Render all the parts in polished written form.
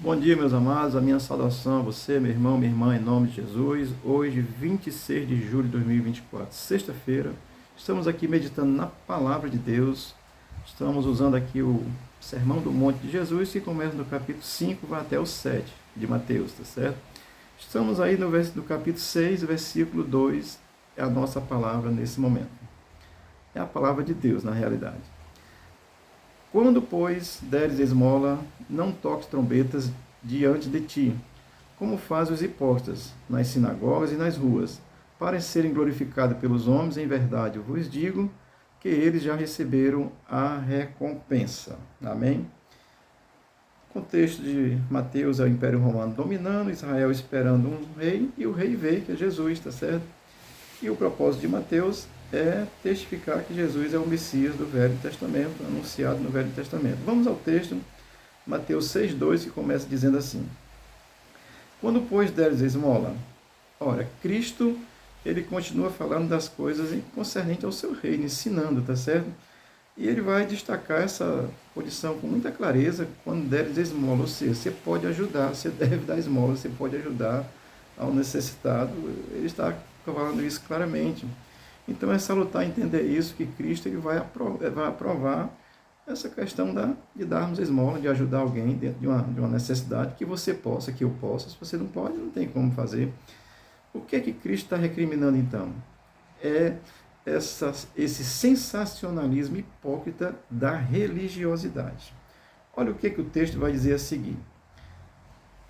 Bom dia, meus amados, a minha saudação a você, meu irmão, minha irmã, em nome de Jesus. Hoje, 26 de julho de 2024, sexta-feira, estamos aqui meditando na Palavra de Deus. Estamos usando aqui o Sermão do Monte de Jesus, que começa no capítulo 5, vai até o 7 de Mateus, tá certo? Estamos aí no capítulo 6, versículo 2, é a nossa palavra nesse momento. É a palavra de Deus, na realidade. Quando, pois, deres esmola, não toques trombetas diante de ti, como fazem os hipócritas, nas sinagogas e nas ruas, para serem glorificados pelos homens. Em verdade, eu vos digo que eles já receberam a recompensa. Amém? O contexto de Mateus é o Império Romano dominando, Israel esperando um rei, e o rei veio, que é Jesus, está certo? E o propósito de Mateus é testificar que Jesus é o Messias do Velho Testamento, anunciado no Velho Testamento. Vamos ao texto, Mateus 6,2, que começa dizendo assim: Quando, pois, deres esmola? Ora, Cristo, ele continua falando das coisas concernentes ao seu reino, ensinando, tá certo? E ele vai destacar essa posição com muita clareza quando deres esmola, ou seja, você pode ajudar, você deve dar esmola, você pode ajudar ao necessitado. Ele está falando isso claramente. Então é salutar entender isso, que Cristo ele vai aprovar essa questão de darmos esmola, de ajudar alguém dentro de uma necessidade, que você possa, que eu possa. Se você não pode, não tem como fazer. O que é que Cristo está recriminando então? É esse sensacionalismo hipócrita da religiosidade. Olha o que o texto vai dizer a seguir.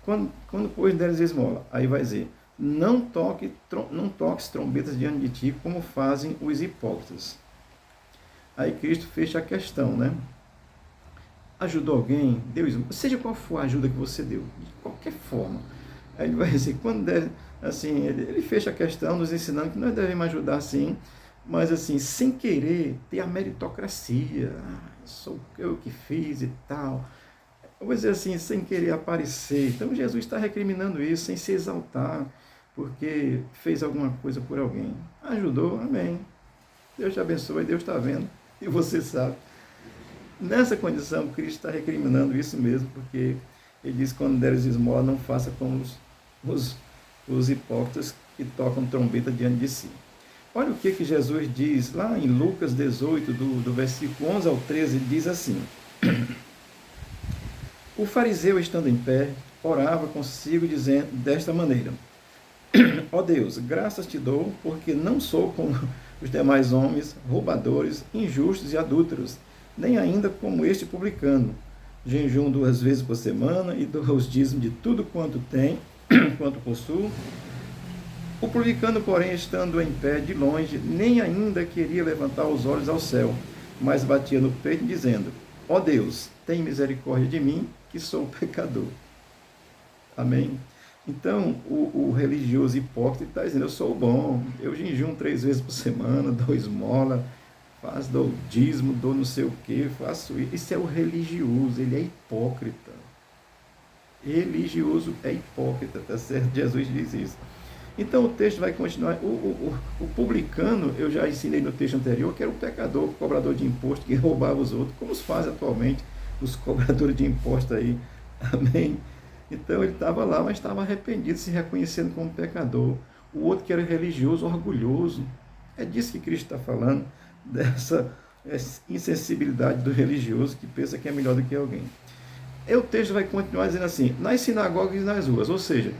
Quando pois deres esmola, aí vai dizer: não toques trombetas diante de ti, como fazem os hipócritas. Aí Cristo fecha a questão, né? Ajudou alguém, deu esmola, seja qual for a ajuda que você deu, de qualquer forma. Aí ele vai dizer, quando der, assim, ele fecha a questão nos ensinando que nós devemos ajudar sim, mas assim, sem querer ter a meritocracia. Sou eu que fiz e tal. Eu vou dizer assim, sem querer aparecer. Então Jesus está recriminando isso, sem se exaltar, porque fez alguma coisa por alguém. Ajudou, amém. Deus te abençoe, Deus está vendo, e você sabe. Nessa condição, Cristo está recriminando isso mesmo, porque ele diz, quando deres esmola, não faça como os hipócritas que tocam trombeta diante de si. Olha o que Jesus diz lá em Lucas 18, do versículo 11 ao 13, ele diz assim: O fariseu, estando em pé, orava consigo, dizendo desta maneira: Ó Deus, graças te dou, porque não sou como os demais homens, roubadores, injustos e adúlteros, nem ainda como este publicano. Jejum 2 vezes por semana e dou os dízimos de tudo quanto tem, quanto possuo. O publicano, porém, estando em pé de longe, nem ainda queria levantar os olhos ao céu, mas batia no peito, dizendo: Ó Deus, tem misericórdia de mim, que sou pecador. Amém? Então, o religioso hipócrita está dizendo: eu sou bom, eu jejuo 3 vezes por semana, dou esmola, dou dízimo, dou não sei o que, faço isso. Isso é o religioso, ele é hipócrita. Religioso é hipócrita, tá certo? Jesus diz isso. Então o texto vai continuar. O publicano, eu já ensinei no texto anterior, que era o pecador, o cobrador de imposto, que roubava os outros, como se faz atualmente os cobradores de imposto aí. Amém? Então ele estava lá, mas estava arrependido, se reconhecendo como pecador. O outro que era religioso, orgulhoso. É disso que Cristo está falando, dessa insensibilidade do religioso que pensa que é melhor do que alguém. E o texto vai continuar dizendo assim: nas sinagogas e nas ruas, ou seja,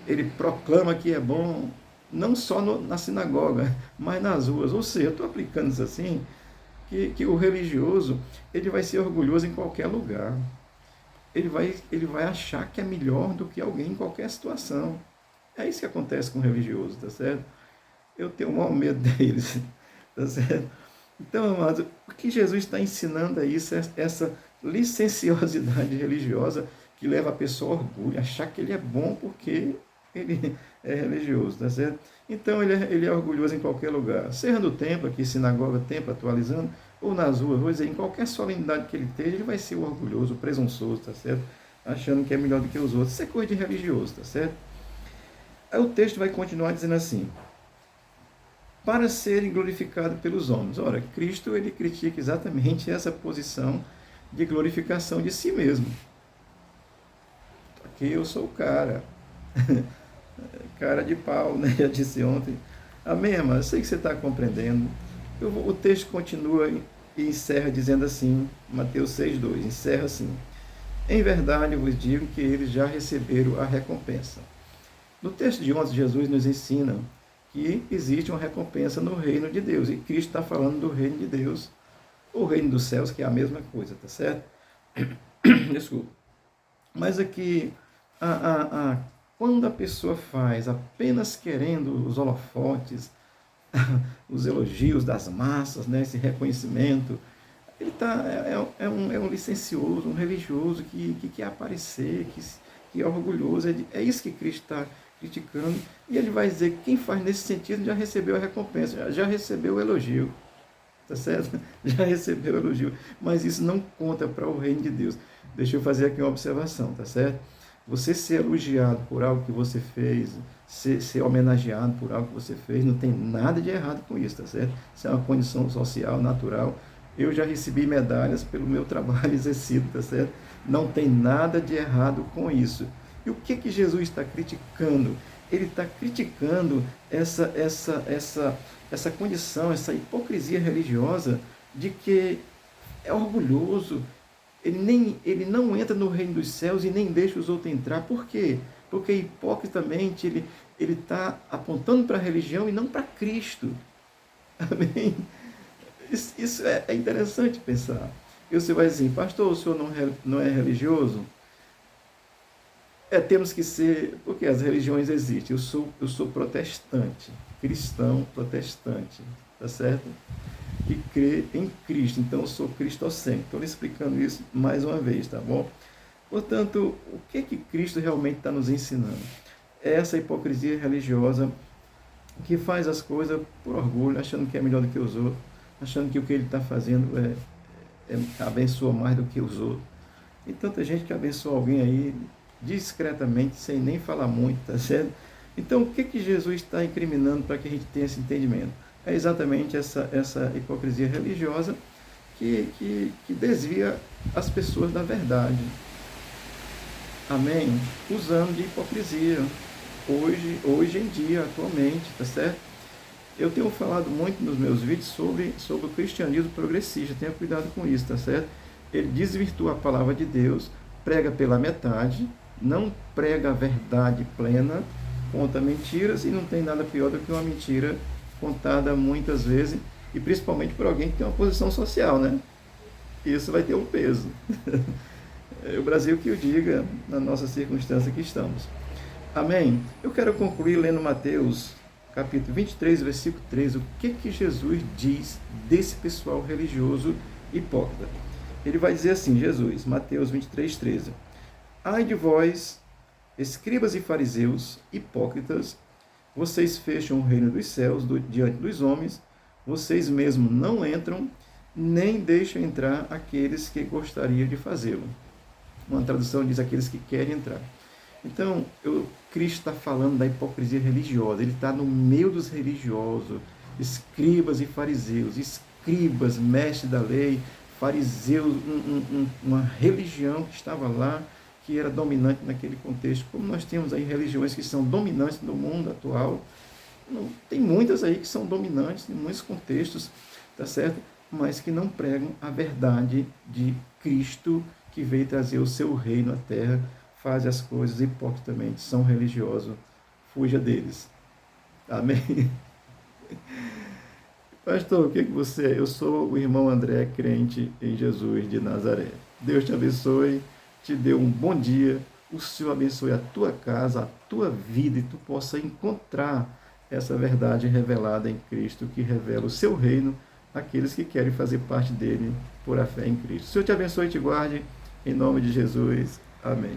ele proclama que é bom não só na sinagoga, mas nas ruas. Ou seja, eu estou aplicando isso assim, que o religioso ele vai ser orgulhoso em qualquer lugar. Ele vai achar que é melhor do que alguém em qualquer situação. É isso que acontece com o religioso, tá certo? Eu tenho o maior medo deles, tá certo? Então, amados, o que Jesus está ensinando é isso, essa licenciosidade religiosa que leva a pessoa ao orgulho, achar que ele é bom porque ele é religioso, tá certo? Então ele é orgulhoso em qualquer lugar. Serra do templo, aqui, sinagoga, templo, atualizando, ou nas ruas, vou dizer, em qualquer solenidade que ele esteja, ele vai ser o orgulhoso, o presunçoso, tá certo? Achando que é melhor do que os outros. Isso é coisa de religioso, tá certo? Aí o texto vai continuar dizendo assim: para serem glorificados pelos homens. Ora, Cristo, ele critica exatamente essa posição de glorificação de si mesmo. Aqui eu sou o cara. Cara de pau, né? Já disse ontem. Amém, irmã? Eu sei que você está compreendendo. O texto continua e encerra dizendo assim, Mateus 6,2, encerra assim: em verdade vos digo que eles já receberam a recompensa. No texto de ontem, Jesus nos ensina que existe uma recompensa no reino de Deus. E Cristo está falando do reino de Deus, o reino dos céus, que é a mesma coisa, tá certo? Desculpa. Mas aqui, quando a pessoa faz apenas querendo os holofotes, os elogios das massas, né, esse reconhecimento, ele é um licencioso, um religioso que quer aparecer, que é orgulhoso. É isso que Cristo está criticando. E ele vai dizer que quem faz nesse sentido já recebeu a recompensa, já recebeu o elogio. Tá certo? Já recebeu o elogio. Mas isso não conta para o reino de Deus. Deixa eu fazer aqui uma observação, tá certo? Você ser elogiado por algo que você fez, ser homenageado por algo que você fez, não tem nada de errado com isso, tá certo? Isso é uma condição social, natural. Eu já recebi medalhas pelo meu trabalho exercido, tá certo? Não tem nada de errado com isso. E o que Jesus está criticando? Ele está criticando essa condição, essa hipocrisia religiosa de que é orgulhoso, ele não entra no reino dos céus e nem deixa os outros entrar. Por quê? Porque hipocritamente ele está apontando para a religião e não para Cristo. Amém? Isso é interessante pensar. E você vai dizer, pastor, o senhor não é religioso? Temos que ser, porque as religiões existem. Eu sou protestante, cristão protestante, tá certo? Que crê em Cristo, então eu sou cristocêntrico. Estou lhe explicando isso mais uma vez, tá bom? Portanto, o que Cristo realmente está nos ensinando? É essa hipocrisia religiosa que faz as coisas por orgulho, achando que é melhor do que os outros, achando que o que ele está fazendo abençoa mais do que os outros. E tanta gente que abençoa alguém aí discretamente, sem nem falar muito, tá certo? Então, o que Jesus está incriminando para que a gente tenha esse entendimento? É exatamente essa hipocrisia religiosa que desvia as pessoas da verdade. Amém? Usando de hipocrisia. Hoje em dia, atualmente, tá certo? Eu tenho falado muito nos meus vídeos sobre o cristianismo progressista. Tenha cuidado com isso, tá certo? Ele desvirtua a palavra de Deus, prega pela metade, não prega a verdade plena, conta mentiras, e não tem nada pior do que uma mentira contada muitas vezes, e principalmente por alguém que tem uma posição social, né? Isso vai ter um peso. É o Brasil que o diga, na nossa circunstância que estamos. Amém? Eu quero concluir lendo Mateus, capítulo 23, versículo 13. O que Jesus diz desse pessoal religioso hipócrita? Ele vai dizer assim, Jesus, Mateus 23, 13. Ai de vós, escribas e fariseus, hipócritas, vocês fecham o reino dos céus diante dos homens, vocês mesmos não entram, nem deixam entrar aqueles que gostariam de fazê-lo. Uma tradução diz aqueles que querem entrar. Então, Cristo está falando da hipocrisia religiosa, ele está no meio dos religiosos, escribas e fariseus, escribas, mestres da lei, fariseus, uma religião que estava lá, que era dominante naquele contexto. Como nós temos aí religiões que são dominantes no mundo atual, tem muitas aí que são dominantes em muitos contextos, tá certo? Mas que não pregam a verdade de Cristo, que veio trazer o seu reino à terra, faz as coisas hipocritamente, são religiosos, fuja deles. Amém? Pastor, o que você é? Eu sou o irmão André, crente em Jesus de Nazaré. Deus te abençoe, te dê um bom dia, o Senhor abençoe a tua casa, a tua vida, e tu possa encontrar essa verdade revelada em Cristo, que revela o seu reino àqueles que querem fazer parte dele por a fé em Cristo. O Senhor te abençoe e te guarde, em nome de Jesus. Amém.